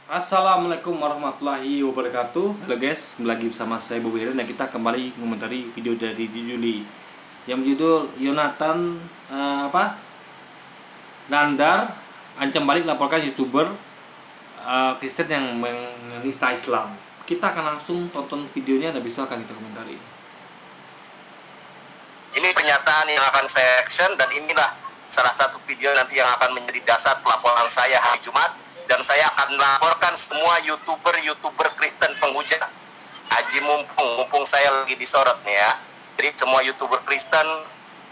Assalamualaikum warahmatullahi wabarakatuh. Halo guys, kembali lagi bersama saya Bobi Heran dan kita kembali mengomentari video dari Juli yang berjudul Yonatan Nandar ancam balik laporkan YouTuber Kristen yang menista Islam. Kita akan langsung tonton videonya dan besok akan kita komentari. Ini pernyataan yang akan saya action dan inilah salah satu video nanti yang akan menjadi dasar pelaporan saya hari Jumat. Dan saya akan melaporkan semua YouTuber Kristen penghujat. Haji mumpung saya lagi disorot nih ya. Jadi semua YouTuber Kristen,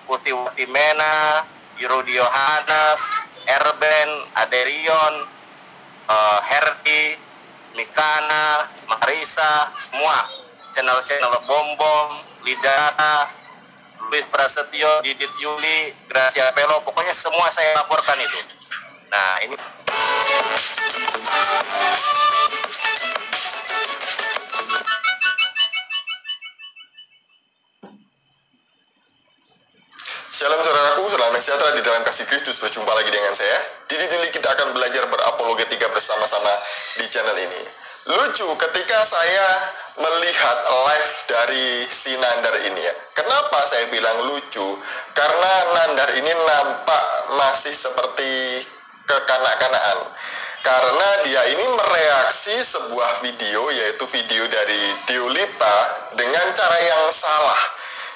Uti Mena, Yurudi Yohanes, Erben, Aderion, Herdi, Mikana, Marisa, semua channel-channel Bom, Lidara, Luis Prasetyo, Didit Yuli, Gracia Pelo, pokoknya semua saya laporkan itu. Nah ini Shalom saudaraku, salam sejahtera di dalam kasih Kristus. Berjumpa lagi dengan saya. Di sini kita akan belajar berapologetika bersama-sama di channel ini. Lucu ketika saya melihat live dari si Nandar ini ya. Kenapa saya bilang lucu? Karena Nandar ini nampak masih seperti kekanak-kanakan. Karena dia ini mereaksi sebuah video, yaitu video dari Deolipa dengan cara yang salah.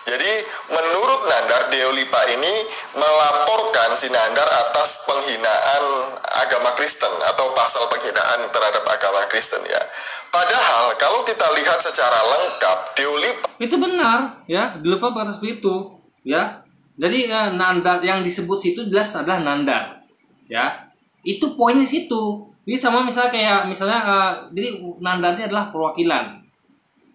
Jadi menurut Nandar, Deolipa ini melaporkan si Nandar atas penghinaan agama Kristen atau pasal penghinaan terhadap agama Kristen ya. Padahal kalau kita lihat secara lengkap, Deolipa Itu benar ya, Deolipa berkata seperti itu ya. Jadi Nandar yang disebut situ jelas adalah Nandar ya. Itu poinnya situ. Jadi sama misalnya jadi Nandar ini adalah perwakilan.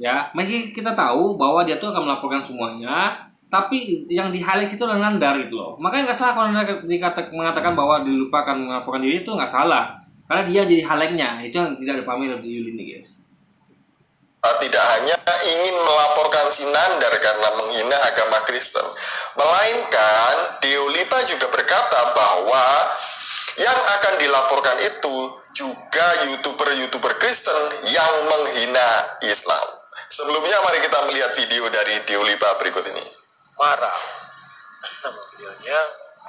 Ya, masih kita tahu bahwa dia tuh akan melaporkan semuanya, tapi yang di-highlight itu adalah Nandar gitu loh. Makanya nggak salah kalau Nandar mengatakan bahwa Deolipa akan melaporkan diri, itu nggak salah. Karena dia jadi highlight-nya, itu yang tidak dipahami oleh Yuli nih guys. tidak hanya ingin melaporkan si Nandar karena menghina agama Kristen, melainkan Deolipa juga berkata bahwa yang akan dilaporkan itu juga YouTuber Kristen yang menghina Islam. Sebelumnya mari kita melihat video dari Deolipa berikut ini. marah. Nama videonya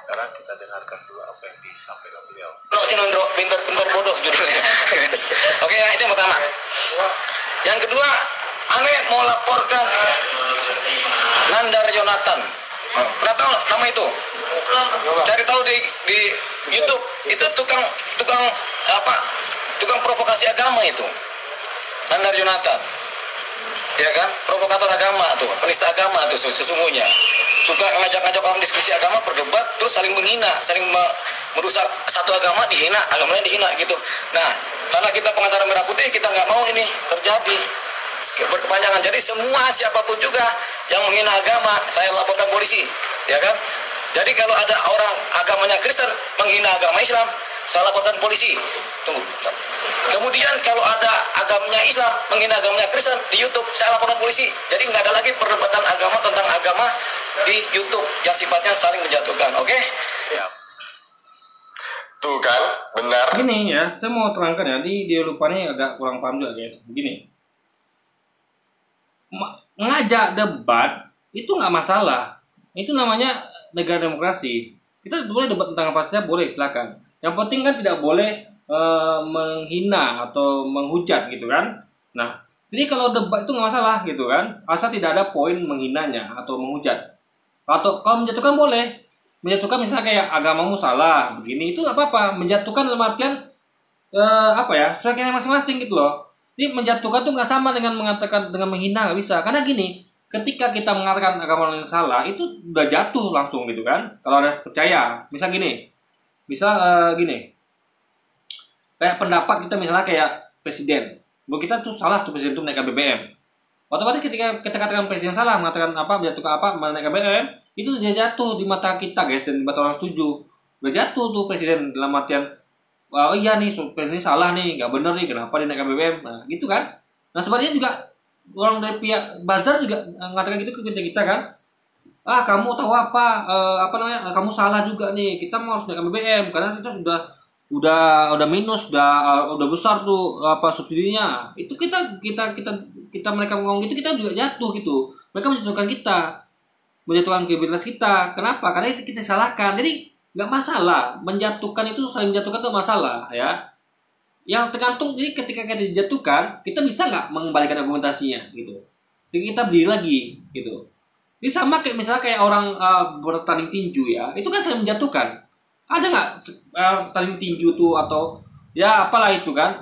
sekarang kita dengarkan dulu apa yang disampaikan beliau. Sinondro, pintar bodoh judulnya. Oke, itu yang pertama. Yang kedua, aneh mau laporkan Nandar Yonatan. Pernah tahu nama itu? Cari tahu di YouTube. Itu tukang provokasi agama itu. Nandar Yonatan. Ya kan? Provokator agama tuh, penista agama tuh sesungguhnya. Suka ngajak-ngajak orang diskusi agama, berdebat, terus saling menghina, saling merusak satu agama, dihina, agama lain dihina gitu. Nah, karena kita pengacara merah putih, kita nggak mau ini terjadi berkepanjangan. Jadi semua siapapun juga yang menghina agama, saya laporkan polisi, ya kan? Jadi kalau ada orang agamanya Kristen menghina agama Islam, saya laporkan polisi. Tunggu. Kemudian kalau ada agamanya Islam menghina agamanya Kristen di YouTube, saya laporkan polisi. Jadi nggak ada lagi perdebatan agama tentang agama di YouTube yang sifatnya saling menjatuhkan. Oke? Ya. Tuh kan, benar. Gini ya, saya mau terangkan ya, di Deolipa ini agak kurang paham juga guys. Begini, ngajak debat itu nggak masalah. Itu namanya negara demokrasi. Kita boleh debat tentang apa saja, boleh, silakan. Yang penting kan tidak boleh menghina atau menghujat gitu kan. Nah, jadi kalau debat itu nggak masalah gitu kan, asal tidak ada poin menghinanya atau menghujat. Atau kalau menjatuhkan boleh, menjatuhkan misalnya kayak agamamu salah begini, itu nggak apa-apa. Menjatuhkan dalam artian sesuai dengan masing-masing gitu loh. Jadi menjatuhkan tuh nggak sama dengan mengatakan, dengan menghina, nggak bisa. Karena gini, ketika kita mengatakan agama lain salah, itu udah jatuh langsung gitu kan. Kalau ada percaya, misal gini, kayak pendapat kita misalnya kayak presiden, bahwa kita tuh salah tuh presiden tuh menaikkan BBM. Otomatis ketika kita katakan presiden salah mengatakan menjatuhkan menaikkan BBM, itu udah jatuh di mata kita guys, dan di mata orang setuju. Udah jatuh tuh presiden dalam artian, oh iya nih presiden ini salah nih, nggak bener nih, kenapa dia naikkan BBM? Nah gitu kan. Nah sebenarnya juga orang dari pihak Bazar juga mengatakan gitu ke kita kan. Kamu tahu kamu salah juga nih, kita mau harus naikkan BBM karena kita sudah udah minus, udah besar tuh apa subsidinya, itu kita mereka ngomong gitu, kita juga jatuh gitu. Mereka menjatuhkan kredibilitas kita. Kenapa? Karena itu kita salahkan. Jadi nggak masalah menjatuhkan, itu saling menjatuhkan itu masalah ya. Yang tergantung, jadi ketika kita dijatuhkan, kita bisa nggak mengembalikan argumentasinya gitu, sehingga kita berdiri lagi gitu. Ini sama kayak misalnya kayak orang bertanding tinju ya, itu kan saling menjatuhkan. Ada nggak tanding tinju tuh atau ya apalah itu kan,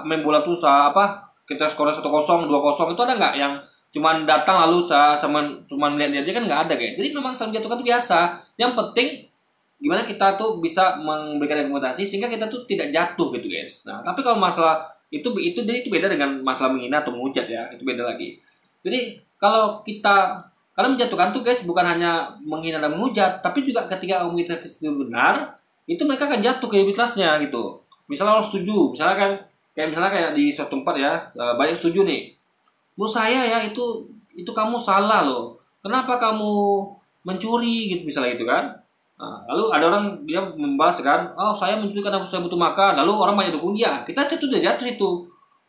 main bola tuh kita skornya 1-0, 2-0, itu ada nggak yang cuman datang lalu sama cuman lihat-lihat dia? Kan nggak ada guys. Jadi memang saling menjatuhkan itu biasa. Yang penting gimana kita tuh bisa memberikan argumentasi sehingga kita tuh tidak jatuh gitu guys. Nah, tapi kalau masalah itu beda dengan masalah menghina atau menghujat ya, itu beda lagi. Jadi kalau menjatuhkan tuh guys bukan hanya menghina dan menghujat, tapi juga ketika kita itu benar, itu mereka akan jatuh kredibilitasnya gitu. Misalnya orang setuju, misalnya kayak di suatu tempat ya, banyak setuju nih. Menurut saya ya itu kamu salah loh. Kenapa kamu mencuri gitu misalnya gitu kan? Nah, lalu ada orang dia membahas kan, oh saya mencuri karena saya butuh makan. Lalu orang banyak dukung dia. Kita itu udah jatuh itu.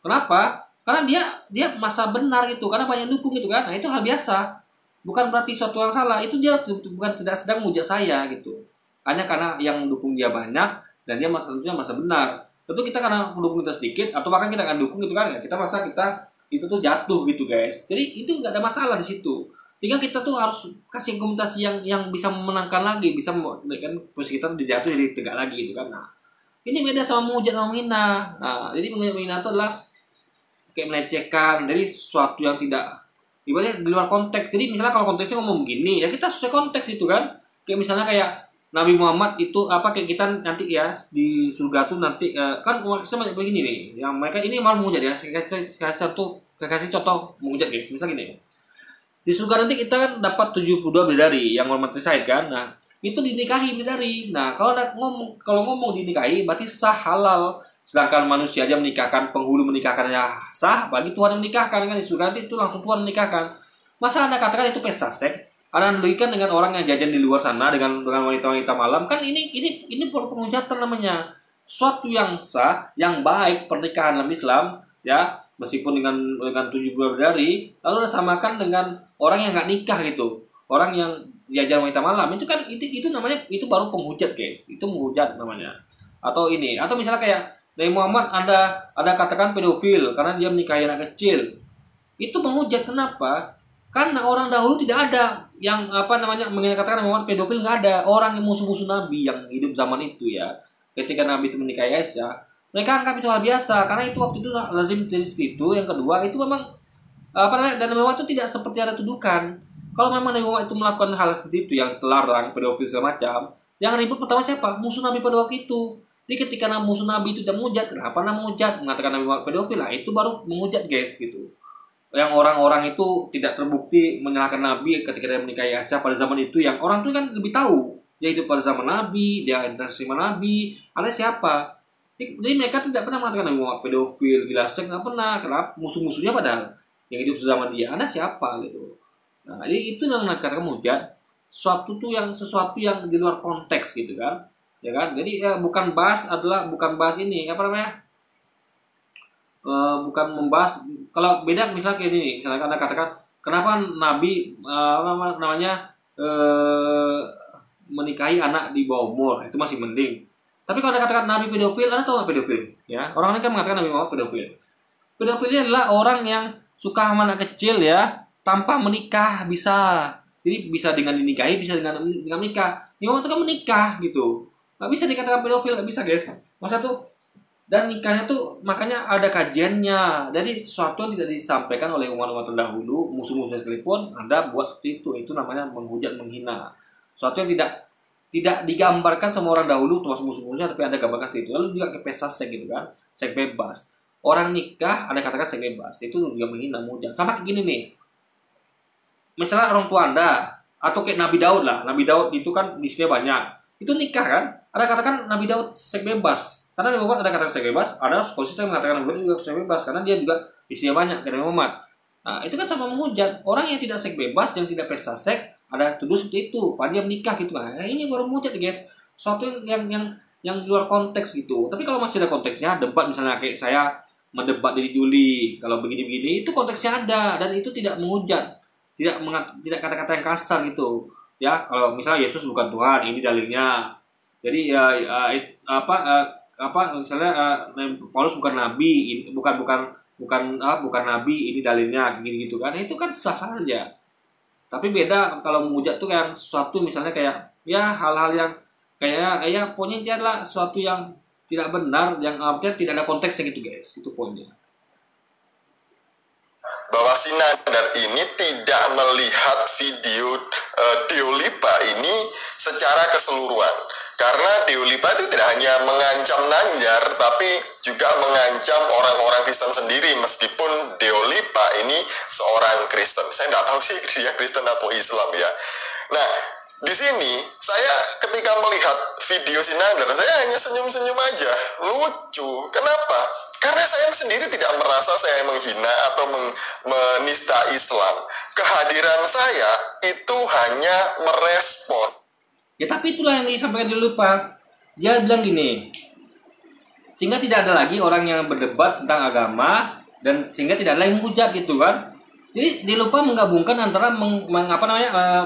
Kenapa? Karena dia masa benar gitu. Karena banyak dukung gitu kan. Nah itu hal biasa. Bukan berarti suatu yang salah. Itu dia bukan sedang mujak saya gitu. Hanya karena yang dukung dia banyak dan dia tentunya masa benar. Tentu kita karena mendukung kita sedikit atau bahkan kita akan dukung gitu kan ya. Kita merasa kita itu tuh jatuh gitu guys. Jadi itu nggak ada masalah di situ. Tinggal kita tuh harus kasih argumentasi yang bisa memenangkan lagi, bisa memberikan posisi kita dijatuh jadi tegak lagi gitu kan. Nah, ini beda sama menghujat sama menghina. Nah, jadi menghina itu adalah kayak melecehkan dari sesuatu yang tidak ibaratnya di luar konteks. Jadi misalnya kalau konteksnya ngomong begini, ya kita sesuai konteks itu kan. Kayak misalnya kayak Nabi Muhammad itu kayak kita nanti ya di surga tuh nanti kan umat Islam banyak begini nih. Yang mereka ini malah menghujat ya. Saya kasih contoh menghujat guys. Misalnya gini. Di surga nanti kita kan dapat 72 bidadari yang hormati Said kan. Nah, itu dinikahi bidadari. Nah, kalau ngomong dinikahi berarti sah halal. Sedangkan manusia aja menikahkan, penghulu menikahkannya sah, bagi Tuhan yang menikahkan kan di surga nanti itu langsung Tuhan menikahkan. Masa Anda katakan itu pesta seks? Anda analogikan dengan orang yang jajan di luar sana dengan wanita-wanita malam, kan ini penghujatan namanya. Suatu yang sah, yang baik pernikahan dalam Islam ya, meskipun dengan 70 bidadari, lalu disamakan dengan orang yang nggak nikah gitu, orang yang jajan wanita malam, itu kan itu namanya, itu baru penghujat guys, itu menghujat namanya. Atau misalnya kayak Nabi Muhammad ada katakan pedofil karena dia menikahi anak kecil, itu menghujat. Kenapa? Karena orang dahulu tidak ada yang mengatakan Nabi Muhammad pedofil, nggak ada. Orang yang musuh-musuh Nabi yang hidup zaman itu ya, ketika Nabi itu menikahi Aisyah, mereka anggap itu hal biasa karena itu waktu itu lazim jadi seperti itu. Yang kedua itu memang dan Nabi Muhammad itu tidak seperti ada tuduhkan. Kalau memang Nabi Muhammad itu melakukan hal seperti itu yang terlarang, pedofil segala macam, yang ribut pertama siapa? Musuh Nabi pada waktu itu. Jadi ketika musuh Nabi itu tidak menghujat, kenapa menghujat? Mengatakan Nabi Muhammad pedofil lah, itu baru menghujat guys gitu. Yang orang-orang itu tidak terbukti menyalahkan Nabi ketika dia menikahi Aisyah pada zaman itu, yang orang itu kan lebih tahu dia hidup pada zaman Nabi, dia interaksi sama Nabi, ada siapa. Jadi mereka tidak pernah mengatakan Nabi Muhammad pedofil, gila seks, nggak pernah. Kenapa? Musuh-musuhnya padahal yang hidup sezaman dia, ada siapa gitu. Nah, jadi itu yang dikatakan menghujat, sesuatu yang di luar konteks gitu kan, ya kan. Jadi bukan bahas ini bukan membahas. Kalau beda misalnya kayak ini, misalnya Anda katakan kenapa Nabi menikahi anak di bawah umur, itu masih mending. Tapi kalau Anda katakan Nabi pedofil, Anda tahu nggak pedofil? Ya, orang ini kan mengatakan Nabi Muhammad pedofil. Pedofil ini adalah orang yang suka sama anak kecil ya, tanpa menikah bisa. Jadi bisa dengan dinikahi, bisa dengan menikah. Nabi Muhammad itu kan menikah gitu. Nggak bisa dikatakan pedofil, nggak bisa guys. Masa tuh. Dan nikahnya tuh makanya ada kajiannya. Jadi sesuatu yang tidak disampaikan oleh umat-umat terdahulu, musuh-musuhnya sekalipun, Anda buat seperti itu. Itu namanya menghujat, menghina. Sesuatu yang tidak digambarkan sama orang dahulu, termasuk musuh-musuhnya, tapi Anda gambarkan seperti itu. Lalu juga ke pesta seks gitu kan, seks bebas. Orang nikah, Anda katakan seks bebas. Itu juga menghina, menghujat. Sama kayak gini nih. Misalnya orang tua Anda, atau kayak Nabi Daud lah. Nabi Daud itu kan istrinya banyak. Itu nikah kan? Anda katakan Nabi Daud seks bebas. Karena Nabi Muhammad ada katakan seks bebas, ada konsisten mengatakan Nabi Muhammad juga seks bebas karena dia juga istrinya banyak kayak Nabi Muhammad. Nah, itu kan sama menghujat. Orang yang tidak seks bebas, yang tidak pesta seks, ada tuduh seperti itu, padahal dia menikah gitu kan. Nah, ini baru menghujat guys. Suatu yang yang di luar konteks gitu. Tapi kalau masih ada konteksnya, debat misalnya kayak saya mendebat dari Juli, kalau begini-begini itu konteksnya ada dan itu tidak menghujat, tidak kata-kata yang kasar gitu. Ya, kalau misalnya Yesus bukan Tuhan, ini dalilnya. Jadi misalnya Paulus bukan nabi, bukan nabi, ini dalilnya gitu kan. Itu kan sah saja. Tapi beda kalau menghujat tuh yang sesuatu misalnya kayak ya hal-hal yang kayak poinnya adalah sesuatu yang tidak benar, yang artinya tidak ada konteksnya gitu guys. Itu poinnya. Bahwa si Nandar ini tidak melihat video Deolipa ini secara keseluruhan. Karena Deolipa itu tidak hanya mengancam Nandar, tapi juga mengancam orang-orang Kristen sendiri, meskipun Deolipa ini seorang Kristen. Saya tidak tahu sih dia Kristen atau Islam ya. Nah, di sini saya ketika melihat video si Nandar, saya hanya senyum-senyum aja, lucu. Kenapa? Karena saya sendiri tidak merasa saya menghina atau menista Islam. Kehadiran saya itu hanya merespon. Ya tapi itulah yang disampaikan dulu Pak. Dia bilang gini, sehingga tidak ada lagi orang yang berdebat tentang agama dan sehingga tidak ada yang menghujat gitu kan. Jadi dia lupa menggabungkan antara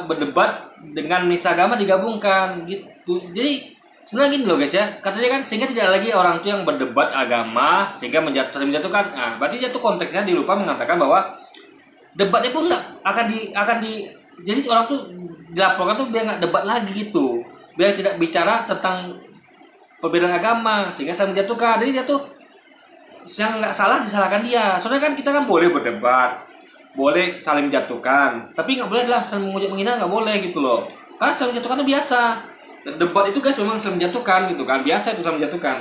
berdebat dengan menista agama digabungkan gitu. Jadi sebenarnya gini loh guys ya, katanya kan sehingga tidak lagi orang itu yang berdebat agama sehingga menjatuhkan. Nah, berarti jatuh konteksnya dia lupa mengatakan bahwa debatnya pun jadi orang tuh dilaporkan tuh biar nggak debat lagi gitu, biar tidak bicara tentang perbedaan agama sehingga saya menjatuhkan. Jadi dia tuh yang nggak salah disalahkan dia. Soalnya kan kita kan boleh berdebat, boleh saling menjatuhkan, tapi nggak boleh adalah saling menghina, nggak boleh gitu loh. Karena saling menjatuhkan itu biasa. Debat itu guys memang saling menjatuhkan gitu kan, biasa itu saling menjatuhkan.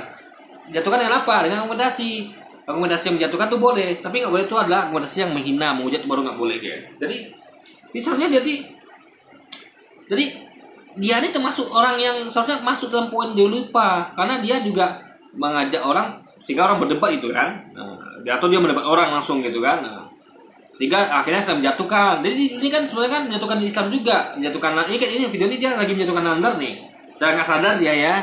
Menjatuhkan dengan apa? Dengan akomodasi. Akomodasi yang menjatuhkan tuh boleh, tapi nggak boleh itu adalah akomodasi yang menghina, menghujat baru nggak boleh guys. Jadi misalnya jadi dia ini termasuk orang yang seharusnya masuk dalam poin Deolipa, karena dia juga mengajak orang sehingga orang berdebat itu kan, atau dia mendebat orang langsung gitu kan, sehingga akhirnya saya menjatuhkan. Jadi ini kan sebenarnya kan menjatuhkan Islam juga, menjatuhkan ini video ini dia lagi menjatuhkan Nandar nih. Saya nggak sadar dia ya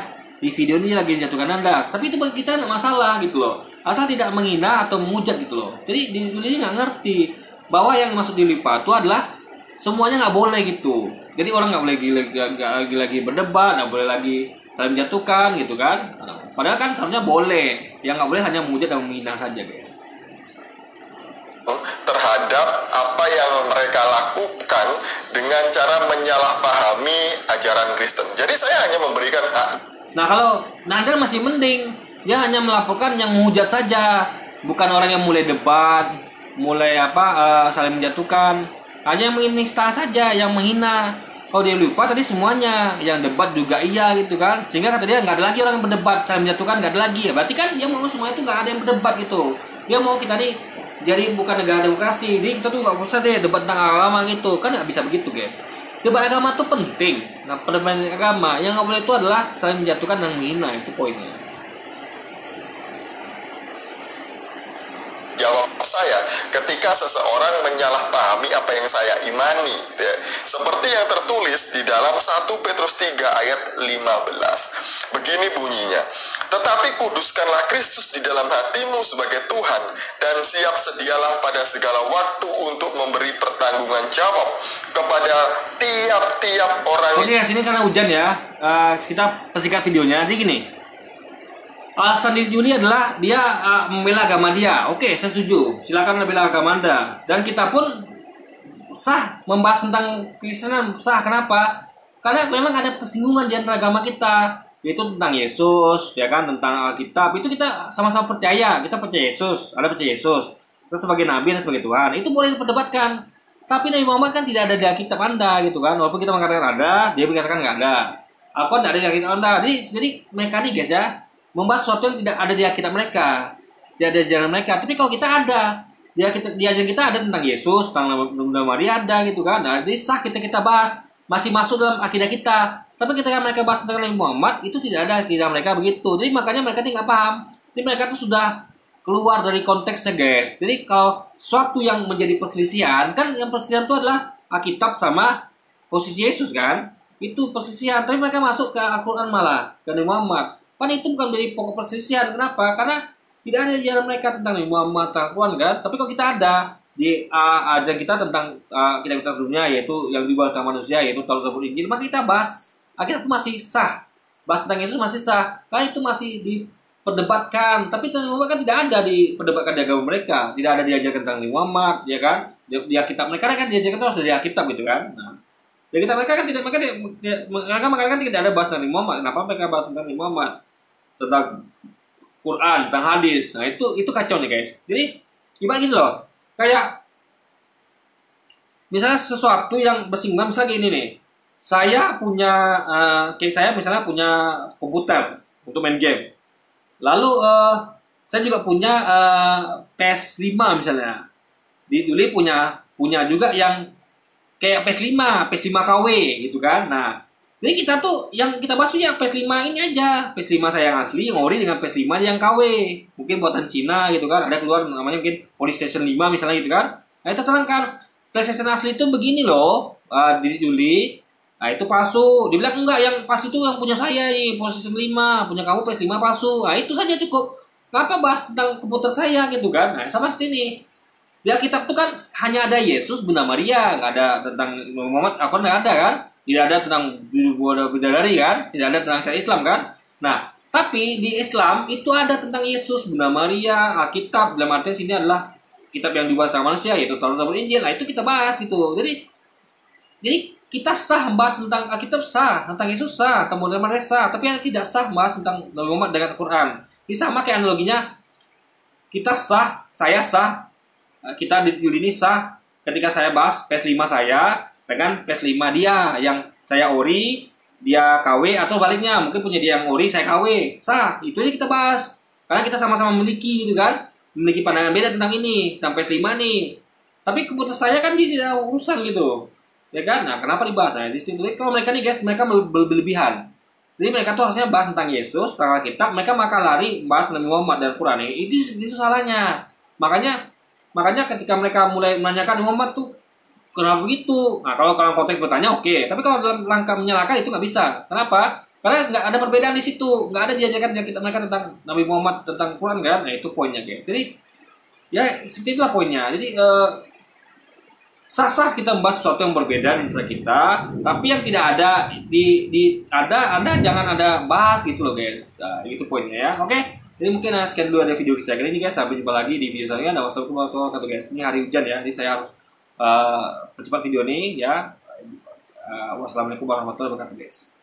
di video ini lagi menjatuhkan Nandar, tapi itu bagi kita nggak masalah gitu loh, asal tidak menghina atau menghujat gitu loh. Jadi ini nggak ngerti bahwa yang dimaksud Deolipa itu adalah semuanya nggak boleh gitu. Jadi orang nggak boleh lagi berdebat, nggak boleh lagi saling menjatuhkan gitu kan. Padahal kan seharusnya boleh. Yang nggak boleh hanya menghujat dan menghina saja guys. Terhadap apa yang mereka lakukan dengan cara menyalahpahami ajaran Kristen. Jadi saya hanya memberikan hak. Nah kalau Nandar masih mending, dia hanya melaporkan yang menghujat saja, bukan orang yang mulai debat, mulai saling menjatuhkan. Hanya yang menista saja, yang menghina. Kalau dia lupa tadi semuanya, yang debat juga iya gitu kan. Sehingga kata dia nggak ada lagi orang yang berdebat, saling menjatuhkan nggak ada lagi ya. Berarti kan dia mau semuanya itu nggak ada yang berdebat gitu. Dia mau kita nih jadi bukan negara demokrasi, jadi kita tuh nggak usah deh debat tentang agama gitu. Kan nggak bisa begitu guys. Debat agama tuh penting. Nah perdebatan agama yang nggak boleh itu adalah saling menjatuhkan dan menghina, itu poinnya. Jawab saya ketika seseorang menyalahpahami apa yang saya imani gitu ya. Seperti yang tertulis di dalam 1 Petrus 3 ayat 15. Begini bunyinya, tetapi kuduskanlah Kristus di dalam hatimu sebagai Tuhan, dan siap sedialah pada segala waktu untuk memberi pertanggungan jawab kepada tiap-tiap orang. Oke, sini karena hujan ya, kita persingkat videonya. Jadi gini, alasan Juli adalah dia membela agama dia. Oke, saya setuju. Silakan membela agama Anda. Dan kita pun sah membahas tentang Kristenan. Sah, kenapa? Karena memang ada persinggungan di antara agama kita, yaitu tentang Yesus, ya kan, tentang Alkitab. Itu kita sama-sama percaya. Kita percaya Yesus, Anda percaya Yesus. Kita sebagai nabi dan sebagai Tuhan. Itu boleh diperdebatkan. Tapi Nabi Muhammad kan tidak ada di Alkitab Anda gitu kan. Walaupun kita mengatakan ada, dia mengatakan nggak ada. Alkitab tidak ada di Alkitab Anda. Jadi mereka nih guys ya, membahas sesuatu yang tidak ada di Alkitab mereka, tidak ada di jalan mereka. Tapi kalau kita ada, di ajaran kita ada tentang Yesus, tentang Bunda Maria ada gitu kan. Nah, jadi sah kita bahas, masih masuk dalam akidah kita. Tapi ketika mereka bahas tentang Nabi Muhammad, itu tidak ada akidah mereka begitu. Jadi makanya mereka tidak paham. Jadi mereka tuh sudah keluar dari konteksnya guys. Jadi kalau suatu yang menjadi perselisihan, kan yang perselisihan itu adalah Alkitab sama posisi Yesus kan. Itu perselisihan. Tapi mereka masuk ke Al-Quran malah, ke Nabi Muhammad. Pan itu bukan menjadi pokok perselisihan. Kenapa? Karena tidak ada ajaran mereka tentang Nabi Muhammad, tentang Quran kan. Tapi kalau kita ada di ajaran kita tentang kitab-kitab dunia, yaitu yang dibuat tentang manusia, yaitu Taurat, Zabur, Injil, maka kita bahas. Akhirnya itu masih sah. Bahas tentang Yesus masih sah. Karena itu masih diperdebatkan. Tapi tentang Muhammad kan tidak ada diperdebatkan di agama mereka. Tidak ada diajarkan tentang Nabi Muhammad, ya kan? Di kitab mereka kan diajarkan terus dari kitab gitu kan. Nah, di kitab mereka kan mereka kan tidak ada bahas tentang Nabi Muhammad. Kenapa mereka bahas tentang Nabi Muhammad? Tentang Quran, tentang hadis. Nah, itu kacau nih, guys. Jadi, gimana gitu loh. Kayak misalnya sesuatu yang bersinggungan, misalnya gini nih. Saya punya kayak saya misalnya punya komputer untuk main game. Lalu saya juga punya PS5 misalnya. Di Juli punya juga yang kayak PS5 KW gitu kan. Nah, jadi kita tuh yang kita bahas tuh yang PS5 ini aja. PS5 saya yang asli, yang ori dengan PS5 yang KW. Mungkin buatan Cina gitu kan. Ada keluar namanya mungkin PlayStation 5 misalnya gitu kan. Nah, kita terangkan PlayStation asli itu begini loh, di Juli. Nah, itu palsu. Dibilang enggak, yang palsu itu yang punya saya nih, PlayStation 5, punya kamu PS5 palsu. Nah, itu saja cukup. Kenapa bahas tentang komputer saya gitu kan? Nah, sama seperti ini. Di Alkitab itu kan hanya ada Yesus, Bunda Maria, nggak ada tentang Muhammad, apa nggak ada kan? Tidak ada tentang bidadari kan? Tidak ada tentang syariat Islam kan? Nah, tapi di Islam itu ada tentang Yesus, Bunda Maria, Alkitab. Dalam arti sini adalah kitab yang dibuat tentang manusia, yaitu Taurat, Zabur, Injil. Nah, itu kita bahas itu. Jadi kita sah membahas tentang Alkitab sah, tentang Yesus sah, tentang Bunda Maria sah, tapi yang tidak sah membahas tentang Nabi Muhammad dengan Al-Quran. Ini sama kayak analoginya, kita sah, saya sah, kita di Yuli ini sah ketika saya bahas PS5 saya dengan PS5 dia yang saya ori, dia KW, atau baliknya mungkin punya dia yang ori, saya KW, sah. Itu aja kita bahas karena kita sama-sama memiliki gitu kan, memiliki pandangan beda tentang ini, tentang PS5 nih. Tapi keputusan saya kan dia tidak urusan gitu, ya kan? Nah, kenapa dibahas? Nah, di situ kalau mereka nih guys, mereka berlebihan. Jadi mereka tuh harusnya bahas tentang Yesus, tentang kitab, mereka maka lari bahas Nabi Muhammad dan Quran. Itu salahnya. Makanya ketika mereka mulai menanyakan Muhammad tuh kenapa begitu? Nah, kalau dalam konteks bertanya oke. Tapi kalau dalam rangka menyalahkan itu nggak bisa. Kenapa? Karena nggak ada perbedaan di situ. Nggak ada diajarkan kita mereka tentang Nabi Muhammad, tentang Quran kan? Nah, itu poinnya guys. Jadi ya seperti itulah poinnya. Jadi sah-sah kita membahas sesuatu yang berbeda dengan kita, tapi yang tidak ada Anda jangan ada bahas gitu loh guys. Nah, itu poinnya ya. Oke. Jadi mungkin sekian dulu ada video saya kali ini guys. Sampai jumpa lagi di video selanjutnya. Wassalamualaikum warahmatullahi wabarakatuh guys. Ini hari hujan ya. Jadi saya harus percepat video ini ya. Wassalamualaikum warahmatullahi wabarakatuh guys.